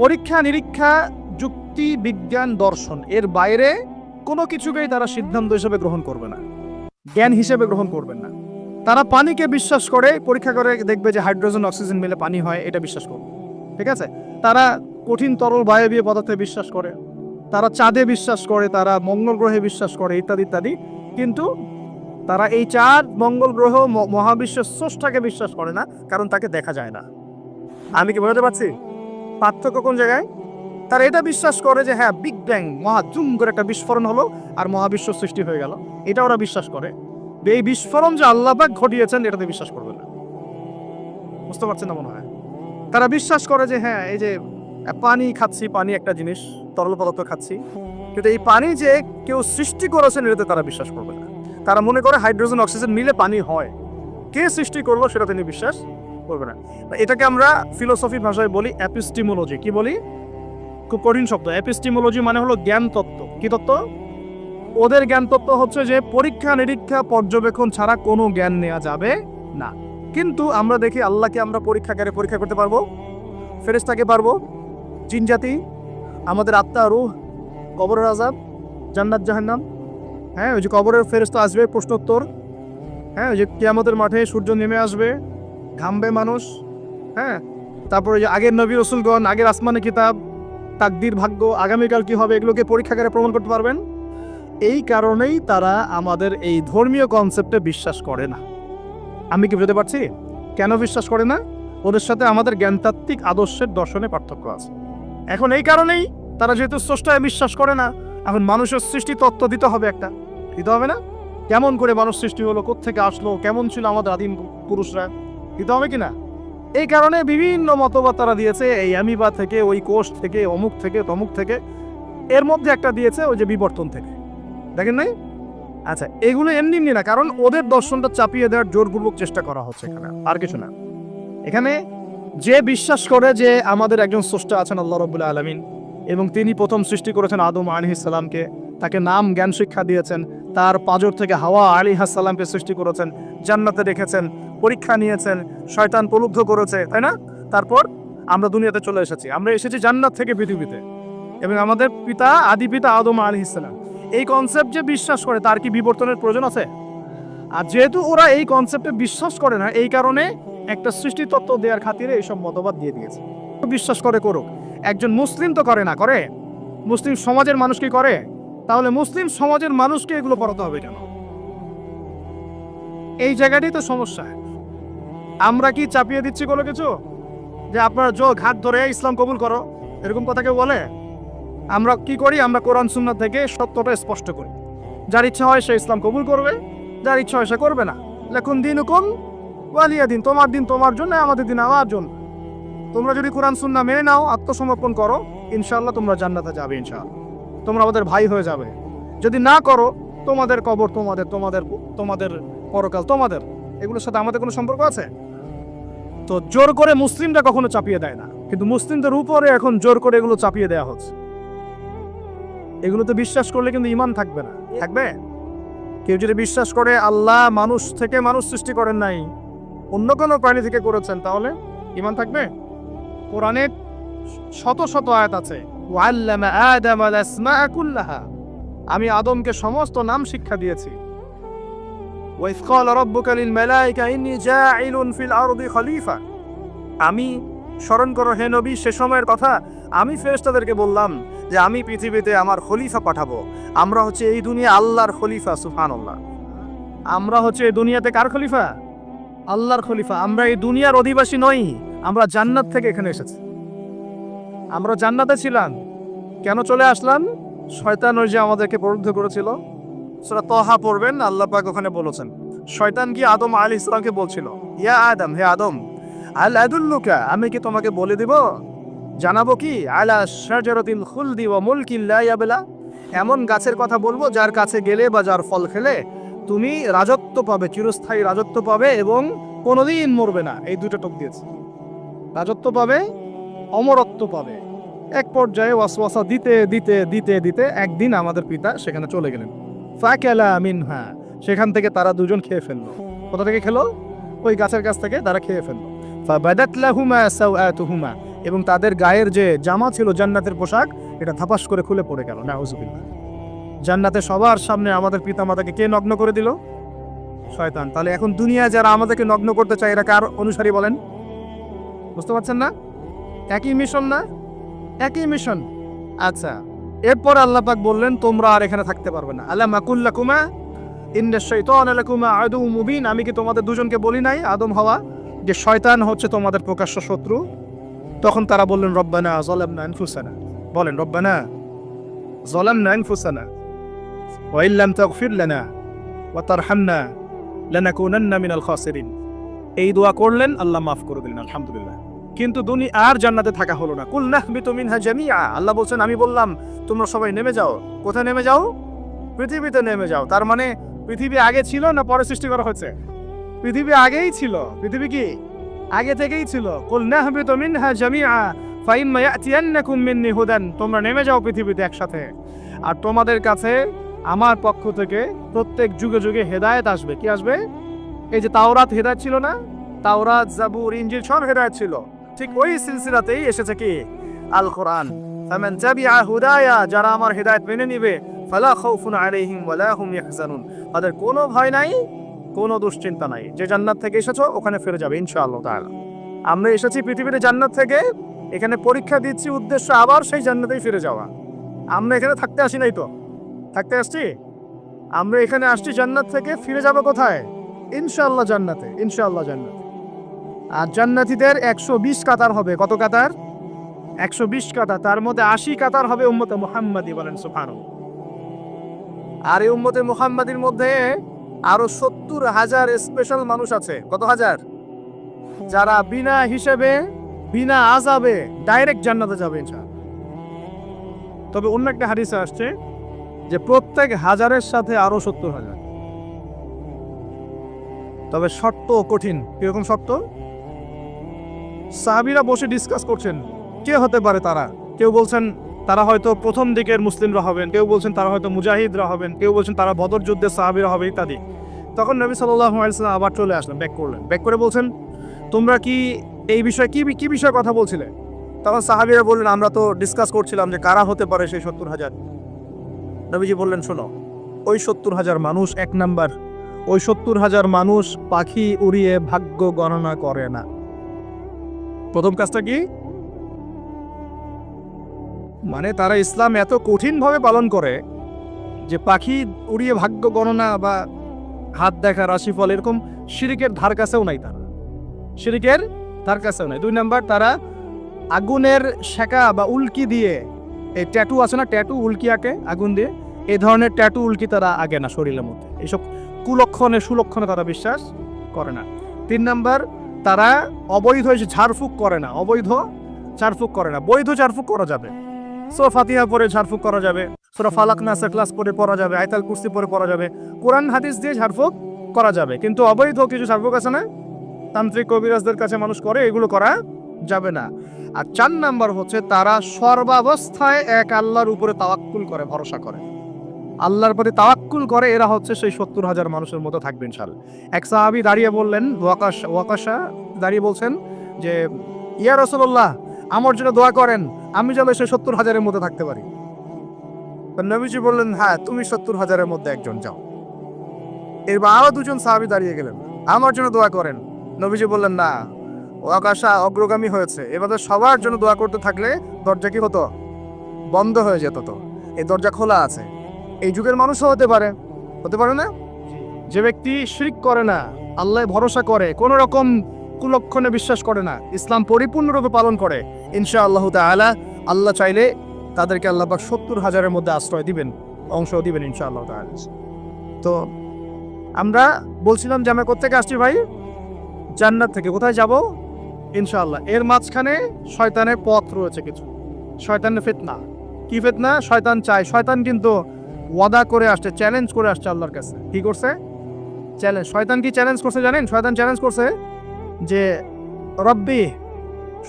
পরীক্ষা নিরীক্ষা, যুক্তি বিজ্ঞান দর্শন এর বাইরে কোনো কিছুকেই তারা সিদ্ধান্ত হিসেবে গ্রহণ করবে না, জ্ঞান হিসেবে গ্রহণ করবেন না। তারা পানিকে বিশ্বাস করে, পরীক্ষা করে দেখবে যে হাইড্রোজেন অক্সিজেন মিলে পানি হয়, এটা বিশ্বাস করবে। ঠিক আছে? তারা কঠিন তরল বায়বীয় পদার্থে বিশ্বাস করে, তারা চাঁদে বিশ্বাস করে, তারা মঙ্গল গ্রহে বিশ্বাস করে, ইত্যাদি ইত্যাদি। কিন্তু তারা এই চাঁদ, মঙ্গল গ্রহ, মহাবিশ্বের স্রষ্টাকে বিশ্বাস করে না, কারণ তাকে দেখা যায় না। আমি কি বোঝাতে পারছি পার্থক্য কোন জায়গায়? তারা এটা বিশ্বাস করে যে হ্যাঁ, বিগ ব্যাং, মহাজুম করে একটা বিস্ফোরণ হলো আর মহাবিশ্ব সৃষ্টি হয়ে গেল, এটা ওরা বিশ্বাস করে। এই বিস্ফোরণ যে আল্লাহ পাক ঘটিয়েছেন এটাতে বিশ্বাস করবে না। বুঝতে পারছেন না মনে হয়? তারা বিশ্বাস করে যে হ্যাঁ, এই যে পানি খাচ্ছি, পানি একটা জিনিস, তরল পদার্থ খাচ্ছি, কিন্তু এই পানি যে কেউ সৃষ্টি করেছেন এটাতে তারা বিশ্বাস করবে না। তারা মনে করে হাইড্রোজেন অক্সিজেন মিলে পানি হয়, কে সৃষ্টি করলো সেটা তিনি বিশ্বাস করবে না। এটাকে আমরা ফিলোসফির ভাষায় বলি এপিস্টিমোলজি। কি বলি? খুব কঠিন শব্দ। এপিস্টিমোলজি মানে হলো জ্ঞান তত্ত্ব। কি তত্ত্ব? ওদের জ্ঞান তত্ত্ব হচ্ছে যে পরীক্ষা নিরীক্ষা পর্যবেক্ষণ ছাড়া কোনো জ্ঞান নেওয়া যাবে না। কিন্তু আমরা দেখি আল্লাহকে আমরা পরীক্ষাগারে পরীক্ষা করতে পারবো, ফেরেশতাকে পারবো, জিন জাতি, আমাদের আত্মা, রূহ, কবরের আযাব, জান্নাত জাহান্নাম, হ্যাঁ ওই যে কবরের ফেরেশতা আসবে, প্রশ্নোত্তর, হ্যাঁ ওই যে কিয়ামতের মাঠে সূর্য নেমে আসবে, ঘামবে মানুষ, হ্যাঁ তারপরে যে আগের নবী রাসূলগণ, আগের আসমানি কিতাব, তাকদীর ভাগ্য, আগামীকাল কি হবে, এগুলোকে পরীক্ষাগারে প্রমাণ করতে পারবেন। এই কারণেই তারা আমাদের এই ধর্মীয় কনসেপ্টে বিশ্বাস করে না। আমি কি বুঝতে পারছি কেন বিশ্বাস করে না? ওদের সাথে আমাদের জ্ঞানতাত্ত্বিক আদর্শের দর্শনে পার্থক্য আছে। এখন এই কারণেই তারা যেহেতু স্রষ্টায় বিশ্বাস করে না, এখন মানুষের সৃষ্টি তত্ত্ব দিতে হবে, একটা দিতে হবে না? কেমন করে মানুষ সৃষ্টি হলো, কোত্থেকে আসলো, কেমন ছিল আমাদের আদিম পুরুষরা, দিতে হবে কিনা? এই কারণে বিভিন্ন মতবাদ তারা দিয়েছে, এই অ্যামিবা থেকে, ওই কোষ থেকে, অমুক থেকে, তমুক থেকে, এর মধ্যে একটা দিয়েছে ওই যে বিবর্তন থেকে। দেখেন নাই? আচ্ছা, এগুলো এমনি না, কারণ ওদের দর্শনটা চাপিয়ে দেওয়ার জোরপূর্বক চেষ্টা করা হচ্ছে এখানে, আর কিছু না। এখানে যে বিশ্বাস করে যে আমাদের একজন স্রষ্টা আছেন আল্লাহ রাব্বুল আলামিন, এবং তিনি প্রথম সৃষ্টি করেছেন আদম আলাইহিস সালামকে, তাকে নাম জ্ঞান শিক্ষা দিয়েছেন, তার পাঁজর থেকে হাওয়া আলাইহিস সালামকে সৃষ্টি করেছেন, জান্নাতে রেখেছেন, পরীক্ষা নিয়েছেন, শয়তান প্রলুব্ধ করেছে, তাই না? তারপর আমরা দুনিয়াতে চলে এসেছি, আমরা এসেছি জান্নাত থেকে পৃথিবীতে, এবং আমাদের পিতা, আদি পিতা আদম আলাইহিস সালাম। এই কনসেপ্ট যে বিশ্বাস করে তার কি বিবর্তনের প্রয়োজন আছে? আর যেহেতু ওরা এই কনসেপ্টে বিশ্বাস করে না, এই কারণে একটা সৃষ্টি তত্ত্ব দেওয়ার খাতিরে এইসব মতবাদ দিয়ে দিয়েছে। বিশ্বাস করে করুক, একজন মুসলিম তো করে না, করে মুসলিম সমাজের মানুষ কি করে? তাহলে মুসলিম সমাজের মানুষকে এগুলো পড়াতে হবে কেন? এই জায়গাটাই তো সমস্যা। আমরা কি চাপিয়ে দিচ্ছি কোনো কিছু, যে আপনার ঘাট ধরে ইসলাম কবুল করো, এরকম কথা কেউ বলে? আমরা কি করি? আমরা কোরআন সুন্নাহ থেকে সত্যটা স্পষ্ট করি। যার ইচ্ছা হয় সে ইসলাম কবুল করবে, যার ইচ্ছা হয় সে করবে না। লেখুন দিনুকুম ওয়ালিয়া দিন, তোমার দিন তোমার জন্য, আমাদের দিন আমার জন্য। তোমরা যদি কোরআন সুন্নাহ মেনে নাও, আত্মসমর্পণ করো, ইনশাআল্লাহ তোমরা জান্নাতে যাবে, ইনশাআল্লাহ তোমরা আমাদের ভাই হয়ে যাবে। যদি না করো, তোমাদের কবর তোমাদের, তোমাদের তোমাদের পরকাল তোমাদের, এগুলোর সাথে আমাদের কোনো সম্পর্ক আছে? তো জোর করে মুসলিমরা কখনো চাপিয়ে দেয় না, কিন্তু মুসলিমদের উপরে এখন জোর করে এগুলো চাপিয়ে দেওয়া হচ্ছে। এগুলোতে বিশ্বাস করলে কিন্তু ঈমান থাকবে না। থাকবে? কেউ যদি বিশ্বাস করে আল্লাহ মানুষ থেকে মানুষ সৃষ্টি করেন নাই, অন্য কোনো প্রাণী থেকে করেছেন, তাহলে ঈমান থাকবে? কোরআনে শত শত আয়াত আছে, ওয়াল্লামা আদামাল আসমাআ কুল্লাহা, আমি আদমকে সমস্ত নাম শিক্ষা দিয়েছি। ওয়াইয ক্বালা রাব্বুকা লিল মালায়েকা ইন্নী জাঈলুন ফিল আরদি খলিফা, আমি, স্মরণ করো হে নবী সে সময়ের কথা, আমি ফেরেশতাদেরকে বললাম যে আমি পৃথিবীতে আমার খলিফা পাঠাবো। আমরা হচ্ছে এই দুনিয়া আল্লাহর খলিফা, সুবহানাল্লাহ। আমরা হচ্ছে এই দুনিয়াতে কার খলিফা? আল্লাহর খলিফা। আমরা এই দুনিয়ার অধিবাসী নই, আমরা জান্নাত থেকে এখানে এসেছি। আমরা জান্নাতে ছিলাম, কেন চলে আসলাম? শয়তান ওই যে আমাদেরকে প্রলুব্ধ করেছিল। সূরা তাহা পড়বেন, আল্লাহ পাক ওখানে বলেছেন, শয়তান কি আদম আলাইহিস সালামকে বলছিল, ইয়া আদম, হে আদম, আল আদুল্লুকা, আমি কি তোমাকে বলে দিব, জানাবো কি, আলা শাজারাতিল খুলদি ওয়া মুলকিন লা ইয়াবলা, এমন গাছের কথা বলবো যার কাছে গেলে বা যার ফল খেলে তুমি রাজত্ব পাবে, চিরস্থায়ী রাজত্ব পাবে এবং কোনোদিন মরবে না। এই দুটো টোপ দিয়েছে, রাজত্ব পাবে, অমরত্ব পাবে। এক পর্যায়ে ওয়াসওয়াসা দিতে দিতে দিতে দিতে একদিন আমাদের পিতা সেখানে চলে গেলেন। ফাকালা মিনহা, সেখান থেকে তারা দুজন খেয়ে ফেললো। কোথা থেকে খেলো? ওই গাছের কাছ থেকে তারা খেয়ে ফেললো। ফাবাদাত লাহুমা সাওআতুহুমা, এবং তাদের গায়ের যে জামা ছিল জান্নাতের পোশাক, এটা ধাপাস করে খুলে পড়ে গেল। নাউযুবিল্লাহ। জান্নাতে সবার সামনে আমাদের পিতামাতাকে কে নগ্ন করে দিল? শয়তান। তাহলে এখন দুনিয়ায় যারা আমাদেরকে নগ্ন করতে চায়, এরা কার অনুসারী বলেন? বুঝতে পারছেন না? একই মিশন না? একই মিশন। আচ্ছা, এরপর আল্লাহ পাক বললেন তোমরা আর এখানে থাকতে পারবে না। আলাম আকুল লাকুমা ইন্নাশ শাইতানা লাকুমা আদুউম মুবিন, আমি কি তোমাদের দুজনকে বলি নাই, আদম হাওয়া, যে শয়তান হচ্ছে তোমাদের প্রকাশ্য শত্রু? তখন তারা বললেন রব্বানা যালামনা আনফুসানা, বলেন রব্বানা যালামনা আনফুসানা ওয়া ইল্লাম তাগফির লানা ওয়া তারহামনা লানাকুনান্না মিনাল খাসিরিন। এই দোয়া করলেন, আল্লাহ মাফ করে দিলেন, আলহামদুলিল্লাহ। কিন্তু দুনিয়া আর জান্নাতে থাকা হলো না। কুল নাহবিতু মিনহা জামিআ, আল্লাহ বলছেন আমি বললাম তোমরা সবাই নেমে যাও। কোথায় নেমে যাও? পৃথিবীতে নেমে যাও। তার মানে পৃথিবী আগে ছিল না পরে সৃষ্টি করা হয়েছে? পৃথিবী আগেই ছিল। পৃথিবী কি আগে থেকেই ছিল? কুল নাহবিতু মিনহা জামিআ ফাইম্মা ইয়াতিয়ান্নাকুম মিন্নি হুদান, তোমরা নেমে যাও পৃথিবীতে একসাথে, আর তোমাদের কাছে আমার পক্ষ থেকে প্রত্যেক যুগে যুগে হেদায়েত আসবে। কি আসবে? এই যে তাওরাত হেদায়েত ছিল না? তাওরাত, জাবুর, ইনজিল সব হেদায়েত ছিল। ঠিক ওই সিলসিলাতেই এসেছে কি? আল কোরআন। ফামান তাবিআ হুদায়া, যারা আমার হেদায়েত মেনে নিবে, ফালা খাউফুন আলাইহিম ওয়ালা হুম ইয়াহজানুন, তাদের কোনো ভয় নাই, কোনো দুশ্চিন্তা নাই। যে জান্নাত থেকে এসেছো ওখানে ফিরে যাবে ইনশাআল্লাহ তাআলা। আমরা এসেছি পৃথিবীতে জান্নাত থেকে, এখানে পরীক্ষা দিচ্ছি, উদ্দেশ্য আবার সেই জান্নাতেই ফিরে যাওয়া। আমরা এখানে থাকতে আসি নাই তো, থাকতে আসছি। আমরা এখানে আসছি জান্নাত থেকে, ফিরে যাব কোথায়? ইনশাআল্লাহ জান্নাতে, ইনশাআল্লাহ জান্নাতে। আর জান্নাতীদের 120 কাতার হবে। কত কাতার? 120 কাতার। তার মধ্যে 80 কাতার হবে উম্মতে মুহাম্মাদি, বলেন সুবহানাল্লাহ। আর এই উম্মতে মুহাম্মাদির মধ্যে আরো 70,000 স্পেশাল মানুষ আছে। কত হাজার? যারা বিনা হিসেবে, বিনা আযাবে ডাইরেক্ট জান্নাতে যাবে ইনশাআল্লাহ। তবে অন্য একটা হাদিসে আসছে যে প্রত্যেক হাজারের সাথে আরো 70,000। তবে শর্ত কঠিন। কিরকম শর্ত? সাহাবীরা বসে ডিসকাস করছেন কে হতে পারে তারা। কেউ বলছেন তারা হয়তো প্রথম দিকের মুসলিমরা হবেন, কেউ বলছেন তারা হয়তো মুজাহিদরা হবেন, কেউ বলছেন তারা বদর যুদ্ধের সাহাবীরা হবে, ইত্যাদি। তখন নবী সাল্লাল্লাহু আলাইহি ওয়াসাল্লাম আবার চলে আসলেন, ব্যাক করলেন। ব্যাক করে বলছেন তোমরা কি এই বিষয়ে কি বিষয়ে কথা বলছিলে? তখন সাহাবীরা বললেন আমরা তো ডিসকাস করছিলাম যে কারা হতে পারে সেই 70,000। নবীজি বললেন শোনো, ওই 70,000 মানুষ, এক নাম্বার, ওই 70,000 মানুষ পাখি উড়িয়ে ভাগ্য গণনা করে না। প্রথম কাজটা কি? মানে তারা ইসলাম এত কঠিনভাবে পালন করে যে পাখি উড়িয়ে ভাগ্য গণনা বা হাত দেখা রাশিফল এরকম শিরিকের ধার কাছেও নাই তারা, শিরিকের ধার কাছেও নাই। 2 নাম্বার, তারা আগুনের শেখা বা উল্কি দিয়ে, এই ট্যাটু আছে না, ট্যাটু উল্কি আঁকে আগুন দিয়ে, এই ধরনের ট্যাটু উল্কি তারা আগে না শরীরের মধ্যে। এইসব কুলক্ষণে সুলক্ষণে তারা বিশ্বাস করে না। 3 নাম্বার, তারা অবৈধ ঝাড়ফুঁক করে না, অবৈধ ঝাড়ফুঁক করে না। বৈধ ঝাড়ফুঁক করা যাবে, সূরা ফাতিহা পড়ে ঝাড়ফুঁক করা যাবে, সূরা ফালাক নাস ক্লাস পড়ে পড়া যাবে, আয়াতুল কুরসি পড়ে পড়া যাবে, কোরআন হাদিস দিয়ে ঝাড়ফুঁক করা যাবে। কিন্তু অবৈধ কিছু ঝাড়ফুঁক আছে না, তান্ত্রিক কবিরাজদের কাছে মানুষ করে, এগুলো করা যাবে না। আর 4 নাম্বার হচ্ছে তারা সর্বাবস্থায় এক আল্লাহর উপরে তাওয়াক্কুল করে, ভরসা করে, আল্লাহর প্রতি তাওয়াক্কুল করে। এরা হচ্ছে সেই 70,000 মানুষের মতো থাকবে ইনশাআল্লাহ। এক সাহাবী দাঁড়িয়ে বললেন, ওয়াকাশা দাঁড়িয়ে বলছেন যে ইয়া রাসূলুল্লাহ, আমার জন্য দোয়া করেন, আমি যেন সেই 70,000-এর মধ্যে থাকতে পারি। নবীজি বললেন, হ্যাঁ তুমি 70,000-এর মধ্যে একজন, যাও। এরপর আরো 2জন সাহাবী দাঁড়িয়ে গেলেন, আমার জন্য দোয়া করেন। নবীজি বললেন, না, ওয়াকাশা অগ্রগামী হয়েছে, এবারে সবার জন্য দোয়া করতে থাকলে দরজা কি হতো, বন্ধ হয়ে যেত। তো এই দরজা খোলা আছে, এই যুগের মানুষও হতে পারে না। যে ব্যক্তি শিরক করে না, আল্লাহ ভরসা করে, কোন রকম কুলক্ষণে বিশ্বাস করে না, ইসলাম পরিপূর্ণরূপে পালন করে, ইনশাআল্লাহ তাআলা আল্লাহ চাইলে তাদেরকে আল্লাহ পাক 70,000-এর মধ্যে আশ্রয় দিবেন, অংশ দিবেন ইনশাআল্লাহ তাআলা। তো আমরা বলছিলাম যে আমরা কোত্থেকে আসছি ভাই, জান্নাত থেকে। কোথায় যাব ইনশাআল্লাহ। এর মাঝখানে শয়তানের পথ রয়েছে কিছু, শয়তানের ফিতনা। কি ফিতনা? শয়তান চায়, শয়তান কিন্তু ওয়াদা করে আসছে, চ্যালেঞ্জ করে আসছে আল্লাহর কাছে। কি করছে? চ্যালেঞ্জ। শয়তান কি চ্যালেঞ্জ করছে জানেন? শয়তান চ্যালেঞ্জ করছে যে রব্বি,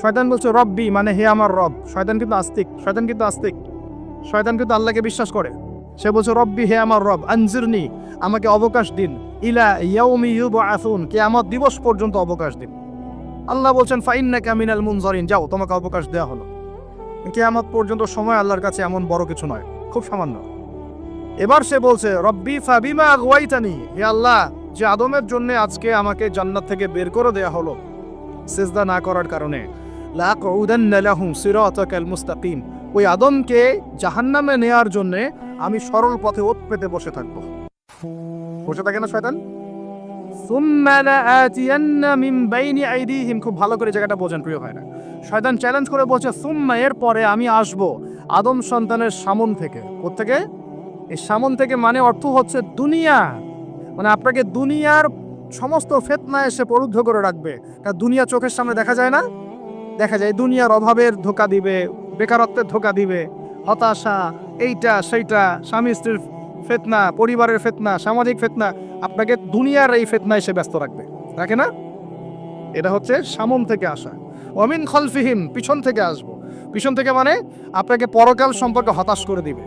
শয়তান বলছে রব্বি মানে হে আমার রব। শয়তান কিন্তু আস্তিক, শয়তান কিন্তু আল্লাহকে বিশ্বাস করে। সে বলছে রব্বি, হে আমার রব, আনজিরনি, আমাকে অবকাশ দিন, ইলা ইয়াউমি ইউবআসুন, কিয়ামত দিবস পর্যন্ত অবকাশ দিন। আল্লাহ বলছেন ফাইন্নাকা মিনাল মুনজারিন, যাও, তোমাকে অবকাশ দেওয়া হলো। কিয়ামত পর্যন্ত সময় আল্লাহর কাছে এমন বড় কিছু নয়, খুব সামান্য। এবার সে বলছে রব্বি ফাবিমা আগওয়াইতানি, হে আল্লাহ, যে আদমের জন্য আজকে আমাকে জান্নাত থেকে বের করে দেয়া হলো সিজদা না করার কারণে, লাকুদান্না লাহুম সিরাতাকাল মুস্তাকিম, ওই আদমকে জাহান্নামে নেয়ার জন্য আমি সরল পথে ওত পেতে বসে থাকবো। বসে থাকে না শয়তান? সুম্মা লাআতিয়ান্না মিন বাইনি আইদিহিম, খুব ভালো করে জায়গাটা বোঝেন প্রিয় ভাইরা। শয়তান চ্যালেঞ্জ করে বলছে সুম্মা, এর পরে আমি আসব আদম সন্তানের সামন থেকে। কোত্থেকে? এই সামন থেকে মানে অর্থ হচ্ছে দুনিয়া, মানে আপনাকে দুনিয়ার সমস্ত ফিতনা এসে পরুদ্ধ করে রাখবে। কারণ দুনিয়া চোখের সামনে দেখা যায় না, দেখা যায় দুনিয়ার অভাবের ধোঁকা দিবে, বেকারত্বের ধোঁকা দিবে, হতাশা, এইটা সেইটা, স্বামী স্ত্রীর ফিতনা, পরিবারের ফিতনা, সামাজিক ফিতনা, আপনাকে দুনিয়ার এই ফিতনা এসে ব্যস্ত রাখবে, রাখে না? এটা হচ্ছে সামন থেকে আসা। ওয়ামিন খলফিহিম, পিছন থেকে আসবো। পিছন থেকে মানে আপনাকে পরকাল সম্পর্কে হতাশ করে দিবে,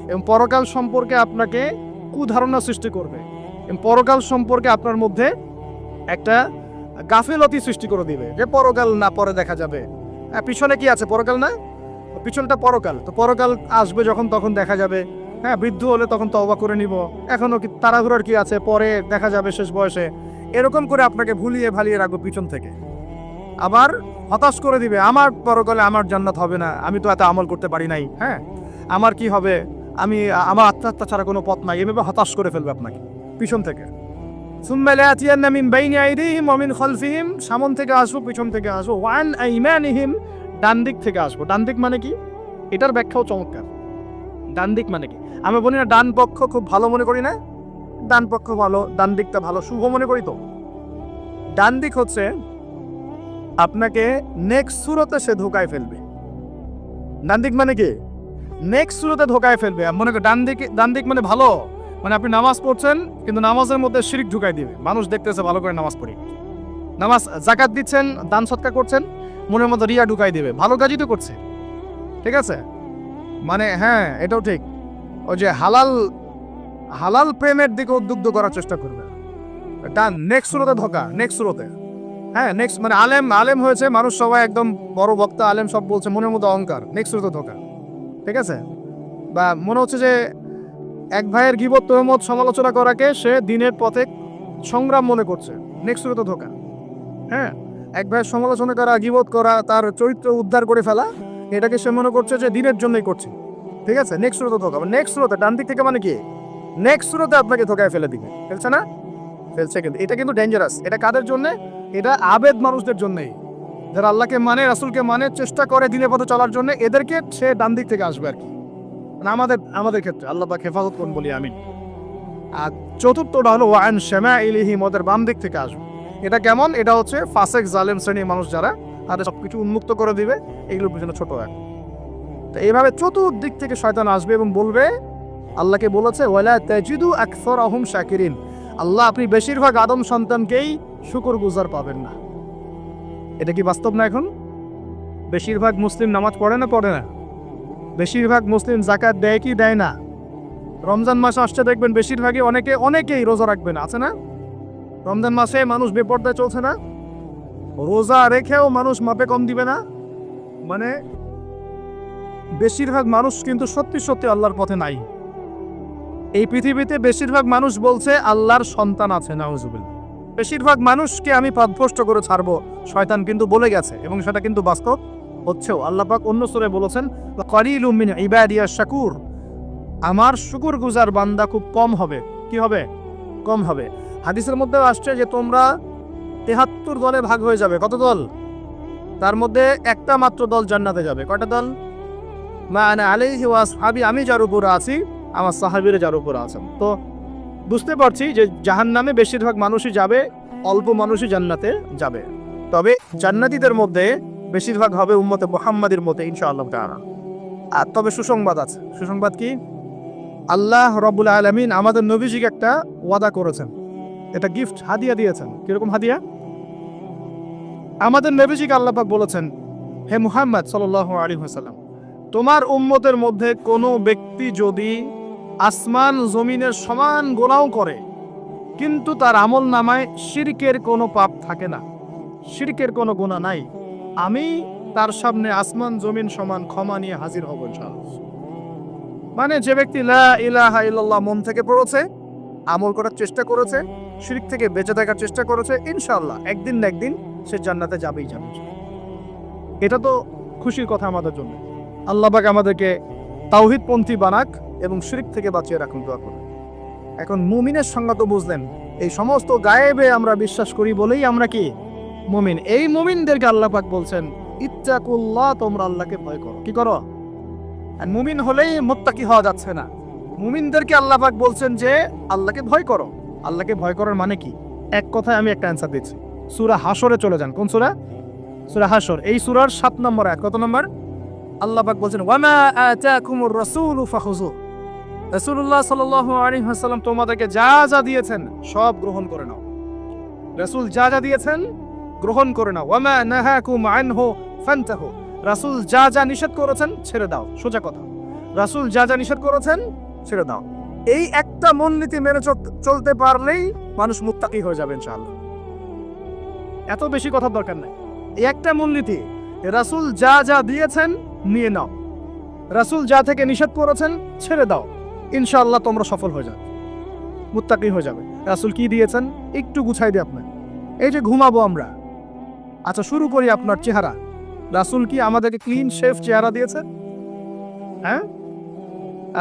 এবং পরকাল সম্পর্কে আপনাকে কুধারণা সৃষ্টি করবে, এবং পরকাল সম্পর্কে আপনার মধ্যে একটা গাফিলতি সৃষ্টি করে দিবে যে পরকাল না, পরে দেখা যাবে। পিছনে কি আছে? পরকাল না? পিছনটা পরকাল। তো পরকাল আসবে যখন, তখন দেখা যাবে। হ্যাঁ, বৃদ্ধ হলে তখন তওবা করে নিব, এখনো কি তাড়াহুড়ার কি আছে, পরে দেখা যাবে শেষ বয়সে। এরকম করে আপনাকে ভুলিয়ে ভালিয়ে রাখবো পিছন থেকে। আবার হতাশ করে দিবে, আমার পরকালে আমার জান্নাত হবে না, আমি তো এত আমল করতে পারি নাই, হ্যাঁ, আমার কি হবে, আমার আত্মহত্যা ছাড়া কোনো পথ নাই, এভাবে হতাশ করে ফেলবে আপনাকে পিছন থেকে। সুম্মা লাআতিয়ান্না মিন বাইনি আইদিহিম ওয়া মিন খালফিহিম, সামন থেকে আসবো, পিছন থেকে আসবো, ওয়া আন আইমানিহিম, ডান দিক থেকে আসবো। ডান দিক মানে কি? এটার ব্যাখ্যাও চমৎকার। ডান দিক মানে কি? আমি বলি না ডান পক্ষ খুব ভালো মনে করি না, ডান পক্ষ ভালো, ডান দিকটা ভালো, শুভ মনে করি তো। ডান দিক হচ্ছে আপনাকে নেক্সট সুরতে সে ধোকায় ফেলবে। ডান দিক মানে কি? নেক্সট সুরতে ধোকায় ফেলবে। মনে করি ডান দিক মানে ভালো, মানে আপনি নামাজ পড়ছেন কিন্তু নামাজের মধ্যে শিরক ঢুকাই দিবে, মানুষ দেখতেছে ভালো করে নামাজ পড়ি, নামাজ জাকাত দিচ্ছেন, দান সৎকার করছেন, মনের মধ্যে রিয়া ঢুকাই দিবে, ভালো কাজই তো করছে, ঠিক আছে? মানে হ্যাঁ, এটাও ঠিক। ওই যে হালাল প্রেমের দিকে উদ্বুদ্ধ করার চেষ্টা করবে, ডান নেক্সট সুরতে ধোকা, নেক্সট সুরতে। হ্যাঁ, নেক্সট মানে আলেম হয়েছে মানুষ, সবাই একদম বড় বক্তা আলেম সব বলছে, মনের মধ্যে অহংকার, নেক্সট সুরতে ধোকা, ঠিক আছে? বা মনে হচ্ছে যে এক ভাইয়ের গীবত তহমত সমালোচনা করাকে সে দিনের পথে সংগ্রাম মনে করছে, নেক্সট সুরতে ধোকা। হ্যাঁ, এক ভাইয়ের সমালোচনা করা, গীবত করা, তার চরিত্র উদ্ধার করে ফেলা, এটাকে সে মনে করছে যে দিনের জন্যই করছে, ঠিক আছে? নেক্সট সুরতে ধোকা। নেক্সট সুরতে ডান দিক থেকে মানে কি? নেক্সট সুরতে আপনাকে ধোকায় ফেলে দিবে। ফেলছে না? ফেলছে। কিন্তু এটা কিন্তু ডেঞ্জারাস। এটা কাদের জন্য? এটা আবেদ মানুষদের জন্যই, যারা আল্লাহকে মানে, রাসূলকে মানে, চেষ্টা করে দিনের পথে চলার জন্য। এদেরকে সে ডান দিক থেকে আসবে আর কি। মানে আমাদের ক্ষেত্রে আল্লাহ পাক হেফাজত করুন বলি আমিন। আর চতুর্থটা হলো ওয়ান শামাইলিহিম, ওদের বাম দিক থেকে আসবে। এটা কেমন? এটা হচ্ছে ফাসেক জালেম শ্রেণীর মানুষ যারা, তাদের সবকিছু উন্মুক্ত করে দিবে, এগুলোর পিছনে ছোট এক। তো এইভাবে চতুর্দিক থেকে শয়তান আসবে এবং বলবে, আল্লাহকে বলেছে ওয়ালা তাজিদু আকসারাহুম শাকিরিন, আল্লাহ আপনি বেশিরভাগ আদম সন্তানকেই শুকরগুজার পাবেন না। এটা কি বাস্তব না? এখন বেশিরভাগ মুসলিম নামাজ পড়ে না? পড়ে না। বেশিরভাগ মুসলিম যাকাত দেয় কি দেয় না? রমজান মাস আসছে দেখবেন বেশিরভাগই অনেকেই রোজা রাখবে না, আছে না? রমজান মাসে মানুষ বেপরদায় চলছে না? রোজা রেখেও মানুষ মাপে কম দিবে না। মানে বেশিরভাগ মানুষ কিন্তু সত্যি সত্যি আল্লাহর পথে নাই। এই পৃথিবীতে বেশিরভাগ মানুষ বলছে আল্লাহর সন্তান আছে, নাউজুবিল্লাহ। বেশিরভাগ মানুষকে আমি পথভ্রষ্ট করে ছাড়বো, শয়তান কিন্তু বলে গেছে, এবং সেটা কিন্তু বাস্তব হচ্ছেও। আল্লাহ পাক অন্য সূরায় বলেছেন ক্বালিলুম মিন ইবাদিয়াশ শাকুর, আমার শুকরগুজার বান্দা খুব কম হবে। কি হবে? কম হবে। হাদিসের মধ্যে আসছে যে তোমরা ৭৩ দলে ভাগ হয়ে যাবে। কত দল? তার মধ্যে একটা মাত্র দল জান্নাতে যাবে। কয়টা দল? মা আনা আলাইহি ওয়া আসহাবি, আমি যার উপর আছি, আমার সাহাবীরা যার উপর আছেন। তো বুঝতে পারছি যে জাহান্নামে বেশিরভাগ মানুষই যাবে, অল্প মানুষই জান্নাতে যাবে। তবে জান্নাতীদের মধ্যে বেশিরভাগ হবে উম্মতে মুহাম্মাদের মতে ইনশাআল্লাহ তাআলা। আর তবে সুসংবাদ আছে। সুসংবাদ কি? আল্লাহ রাব্বুল আলামিন আমাদের নবীজিকে একটা ওয়াদা করেছেন, এটা গিফট, হাদিয়া দিয়েছেন। কিরকম হাদিয়া? আমাদের নবীজিকে আল্লাহ পাক বলেছেন, হে মুহাম্মদ সাল্লাল্লাহু আলাইহি ওয়াসাল্লাম, তোমার উম্মতের মধ্যে কোনো ব্যক্তি যদি আসমান জমিনের সমান গুনাহ করে কিন্তু তার আমল নামায় শিরকের কোনো পাপ থাকে না, শিরকের কোনো গুনাহ নাই, আমি তার সামনে আসমান জমিন সমান ক্ষমা নিয়ে হাজির হব ইনশাআল্লাহ। মানে যে ব্যক্তি লা ইলাহা ইল্লাল্লাহ মন থেকে পড়েছে, আমল করার চেষ্টা করেছে, শিরক থেকে বেঁচে থাকার চেষ্টা করেছে, ইনশাআল্লাহ একদিন না একদিন সে জান্নাতে যাবেই যাবে। এটা তো খুশির কথা আমাদের জন্য। আল্লাহ পাক আমাদেরকে তাওহীদপন্থী বানাক এবং শিরক থেকে বাঁচিয়ে রাখুন, দোয়া করুন। এখন মুমিনের সংজ্ঞা তো বুঝলেন। এই সমস্ত গায়েবে আমরা বিশ্বাস করি বলেই আমরা কি মুমিন। এই মুমিনদেরকে আল্লাহ পাক বলছেন ইত্তাকুল্লাহ, তোমরা আল্লাহকে ভয় করো। কি করো? আর মুমিন হলেই মুত্তাকি হওয়া যাচ্ছে না। মুমিনদেরকে আল্লাহ পাক বলছেন যে আল্লাহকে ভয় করো। আল্লাহকে ভয় করার মানে কি? এক কথায় আমি একটা অ্যান্সার দিচ্ছি। সূরা হাশরে চলে যান। কোন সূরা? সূরা হাশর। এই সূরার 7 নম্বর আয়াত। কত নম্বর? আল্লাহ পাক বলছেন ওয়ামা আতাকুমুর রাসূলু ফাখুযু, রাসূলুল্লাহ সাল্লাল্লাহু আলাইহি ওয়াসাল্লাম তোমাদেরকে যা যা দিয়েছেন সব গ্রহণ করে নাও। রাসূল যা যা দিয়েছেন গ্রহণ করে নাও। ওয়ামা নাহাকুম আনহু ফান্তাহু, রাসূল যা যা নিষেধ করেছেন ছেড়ে দাও। সোজা কথা, রাসূল যা যা নিষেধ করেছেন ছেড়ে দাও। এই একটা মূলনীতি মেনে চলতে পারলেই মানুষ মুত্তাকি হয়ে যাবে ইনশাআল্লাহ। এত বেশি কথা দরকার নাই। এই একটা মূলনীতি, রাসূল যা যা দিয়েছেন নিয়ে নাও, রাসূল যা থেকে নিষেধ করেছেন ছেড়ে দাও, ইনশাআল্লাহ তোমরা সফল হয়ে যাবে, মুত্তাকি হয়ে যাবে। রাসূল কি দিয়েছেন একটু গুছাই দিই আপনার। এই যে ঘুমাবো আমরা, আচ্ছা শুরু করি আপনার চেহারা। রাসূল কি আমাদেরকে ক্লিন শেভ চেহারা দিয়েছেন? হ্যাঁ,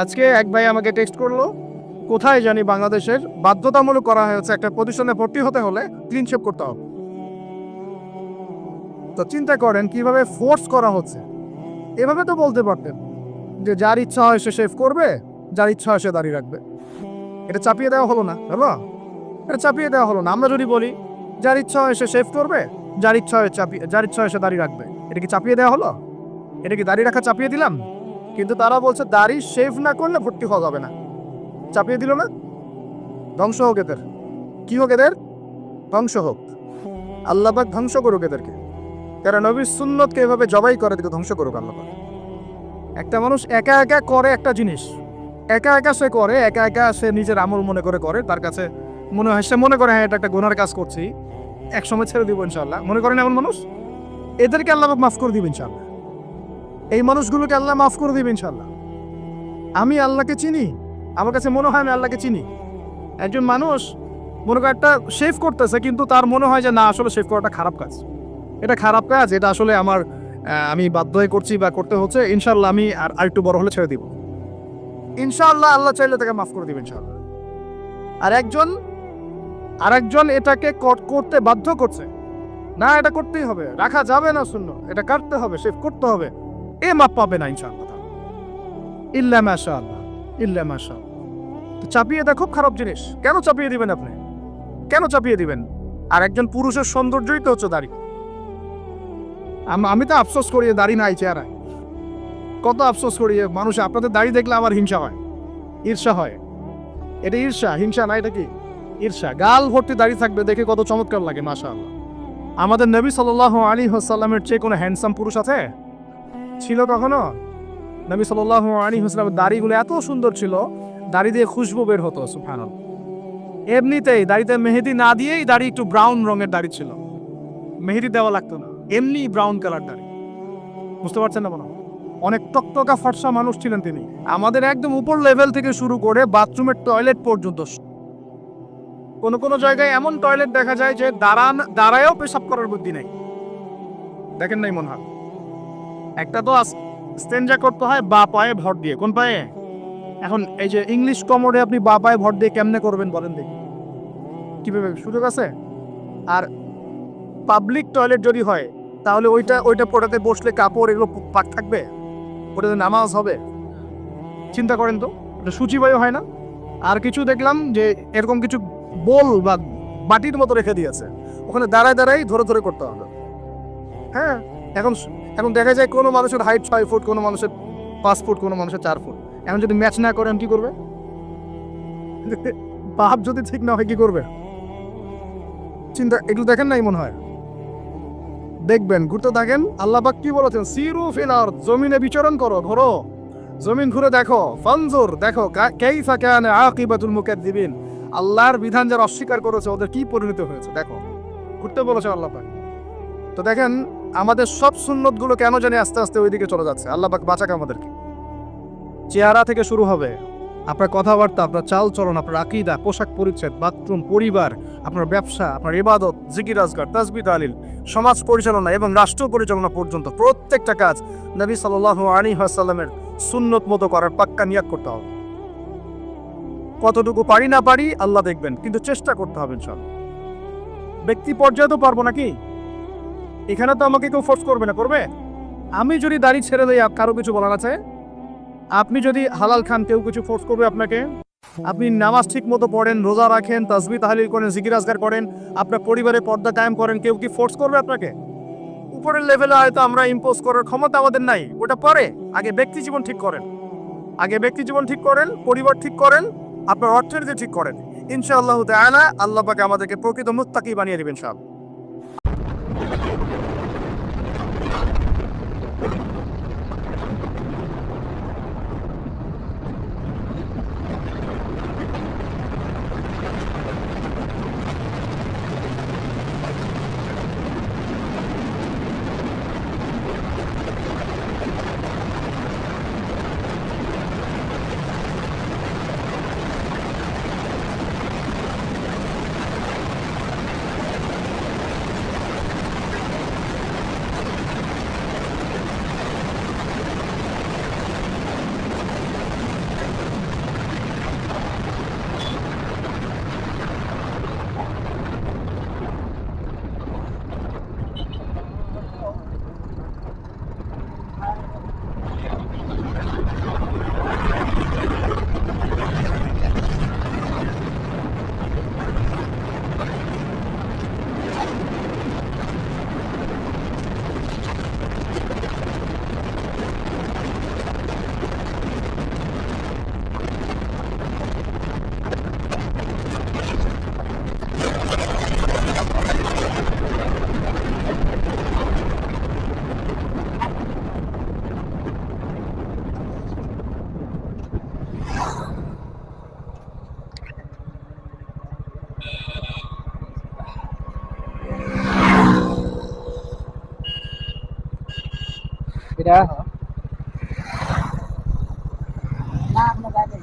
আজকে এক ভাই আমাকে টেক্সট করলো, কোথায় জানি বাংলাদেশের বাধ্যতামূলক করা হয়েছে একটা প্রতিষ্ঠানে ভর্তি হতে হলে ক্লিন শেভ করতে হবে। তো চিন্তা করেন কিভাবে ফোর্স করা হচ্ছে। এভাবে তো বলতে পারতেন যে যার ইচ্ছা হয় সে শেভ করবে, যার ইচ্ছা হয় সে দাঁড়িয়ে রাখবে। এটা চাপিয়ে দেওয়া হলো না? হলো? এটা চাপিয়ে দেওয়া হলো না? আমরা যদি বলি যার ইচ্ছা হয় সে শেভ করবে, যার ইচ্ছা হয় সে দাঁড়িয়ে রাখবে, এটা কি চাপিয়ে দেওয়া হলো? এটা কি দাঁড়িয়ে রাখা চাপিয়ে দিলাম? কিন্তু তারা বলছে দাড়ি শেভ না করলে ভর্তি হওয়া যাবে না। চাপিয়ে দিল না? ধ্বংস হোক এদের। কি হোক এদের? ধ্বংস হোক। আল্লাহ পাক ধ্বংস করুক এদেরকে। কারণ নবীর সুন্নতকে এভাবে জবাই করে দিকে ধ্বংস করুক আল্লাহ পাক। একটা মানুষ একা একা করে একটা জিনিস, একা একা সে করে, একা একা সে নিজের আমল মনে করে, তার কাছে মনে হয়, সে মনে করে হ্যাঁ এটা একটা গুনার কাজ করছি, এক সময় ছেড়ে দিব ইনশাআল্লাহ। মনে করেন এমন মানুষ, এদেরকে আল্লাহ পাক মাফ করে দিবেন ইনশাআল্লাহ। এই মানুষগুলোকে আল্লাহ মাফ করে দিবেন ইনশাআল্লাহ। আমি আল্লাহকে চিনি, আমার কাছে মনে হয় আমি আল্লাহকে চিনি। একজন মানুষ মনে করে একটা শেভ করতেছে, কিন্তু তার মনে হয় যে না আসলে শেভ করাটা খারাপ কাজ, এটা খারাপ কাজ, এটা আসলে আমি বাধ্য হয়ে করছি বা করতে হচ্ছে, ইনশাআল্লাহ আমি আর একটু বড় হলে ছেড়ে দিব। ইনশাআল্লাহ আল্লাহ চাইলে তাকে মাফ করে দিবেন ইনশাআল্লাহ। আর একজন এটাকে করতে বাধ্য করছে, না এটা করতেই হবে, রাখা যাবে না, শূন্য এটা কাটতে হবে, শেভ করতে হবে, এ মাপ পাবে না ইনশাআল্লাহ, ইল্লা মাশাআল্লাহ, ইল্লা মাশাআল্লাহ। তো চাপিয়ে দেওয়া খুব খারাপ জিনিস। কেন চাপিয়ে দিবেন আপনি? কেন চাপিয়ে দিবেন? আর একজন পুরুষের সৌন্দর্যই তো হচ্ছে দাড়ি। আমি তো আফসোস করি দাড়ি নাই চেহারায়, কত আফসোস করি মানুষ। আপনাদের দাড়ি দেখলে আমার হিংসা হয়, ঈর্ষা হয়। এটা ঈর্ষা, হিংসা না, এটা কি ঈর্ষা। গাল ভর্তি দাড়ি থাকবে, দেখে কত চমৎকার লাগে মাশাআল্লাহ। আমাদের নবী সাল্লাল্লাহু আলাইহি ওয়াসাল্লামের চেয়ে কোনো হ্যান্ডসাম পুরুষ আছে? ছিল কখনো? নবী সাল্লাল্লাহু আলাইহি ওয়াসাল্লামের দাড়িগুলো এত সুন্দর ছিল, দাড়ি দিয়ে খুশবু বের হতো সুবহানাল্লাহ। এমনিতেই দাড়িতে মেহেদি না দিয়েই দাড়ি একটু ব্রাউন রঙের দাড়ি ছিল, মেহেদি দেওয়া লাগতো না, এমনি ব্রাউন কালার দাড়ি। বুঝতে পারছেন না মনে হয়? অনেক টকটকা ফর্সা মানুষ ছিলেন তিনি। আমাদের একদম উপর লেভেল থেকে শুরু করে বাথরুমের টয়লেট পর্যন্ত, কোনো কোনো জায়গায় এমন টয়লেট দেখা যায় যে দাঁড়ায়ও পেশাব করার বুদ্ধি নেই। দেখেন নাই মনে হয়? একটা তো স্টেঞ্জা করতে হয় বা পায়ে ভর দিয়ে। কোন পায়ে? এখন এই যে ইংলিশ কমোডে আপনি বা পায়ে ভর দিয়ে কেমনে করবেন বলেন দেখি? কিভাবে সুযোগ আছে? আর পাবলিক টয়লেট যদি হয় তাহলে ওইটা পড়াতে বসলে কাপড় এগুলো পাক থাকবে? ওটাতে নামাজ হবে? চিন্তা করেন তো, এটা সূচিবায়ু হয় না? আর কিছু দেখলাম যে এরকম কিছু বোল বা বাটির মতো রেখে দিয়েছে, ওখানে দাঁড়ায় দাঁড়াই ধরে ধরে করতে হবে। হ্যাঁ, এখন দেখা যায় কোনো মানুষের হাইট 6 ফুট, কোনো মানুষের 5 ফুট, কোনো মানুষের 4 ফুট। এখন যদি ম্যাচ না করেন কি করবে? বাপ যদি ঠিক না হয় কি করবে? চিন্তা এগুলো দেখেন নাই মনে হয়? দেখবেন, ঘুরতে থাকেন। আল্লাহ পাক কি বলেছেন? সিরু ফিল আরদ, জমিনে বিচরণ করো, ঘোরো, জমিন ঘুরে দেখো, ফানজুর, দেখো কাইফা কানা আকিবাতুল মুকাদ্দিবিন, আল্লাহর বিধান যারা অস্বীকার করেছে ওদের কি পরিণতি হয়েছে দেখো। ঘুরতে বলেছে আল্লাহ পাক। তো দেখেন আমাদের সব সুন্নতগুলো কেন জানি আস্তে আস্তে ওইদিকে চলে যাচ্ছে। আল্লাহ পাক বাঁচাক আমাদেরকে। চেহারা থেকে শুরু হবে, আপনার কথাবার্তা, আপনার চাল চলন, আপনার আকীদা, পোশাক পরিচ্ছদ, বাথরুম, পরিবার, আপনার ব্যবসা, আপনার ইবাদত, জিকির আজকার, তাসবিহ তাহলিল, সমাজ পরিচালনা এবং রাষ্ট্র পরিচালনা পর্যন্ত প্রত্যেকটা কাজ নবী সাল্লাল্লাহু আলাইহি ওয়াসাল্লামের সুন্নত মতো করার পাক্কা নিয়াত করতে হবে। কতটুকু পারি না পারি আল্লাহ দেখবেন, কিন্তু চেষ্টা করতে হবে ইনশাআল্লাহ। ব্যক্তি পর্যায়ে তো পারবো নাকি? এখানে তো আমাকে কেউ ফোর্স করবে না, করবে? আমি যদি দাড়ি ছেড়ে দেই কারো কিছু বলার আছে? আপনি যদি হালাল খান কেউ কিছু ফোর্স করবে আপনাকে? আপনি নামাজ ঠিক মতো পড়েন, রোজা রাখেন, তাসবিহ তাহলিল করেন, জিকির আজকার করেন, আপনার পরিবারে পর্দা কায়েম করেন, কেউ কি ফোর্স করবে আপনাকে? উপরের লেভেলে হয়তো আমরা ইম্পোজ করার ক্ষমতা আমাদের নাই, ওটা পরে। আগে ব্যক্তি জীবন ঠিক করেন, আগে ব্যক্তি জীবন ঠিক করেন, পরিবার ঠিক করেন, আপনার অর্থনীতি ঠিক করেন। ইনশাআল্লাহ তাআলা আল্লাহ পাক আমাদেরকে প্রকৃত মুত্তাকি বানিয়ে দিবেন সব। এটা না আপনার বাইরে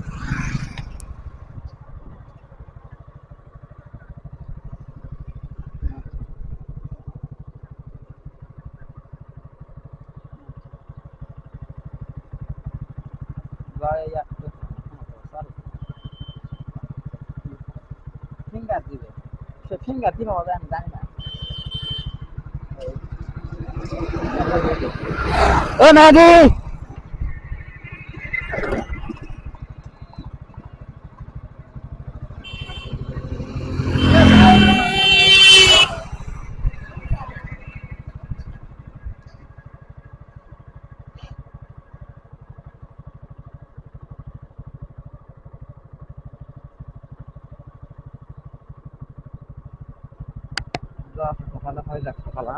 বাইরে সে ফিঙ্গার দিন হবে আমি জানি না। ও নাগি সকালে হয় যাক সকালে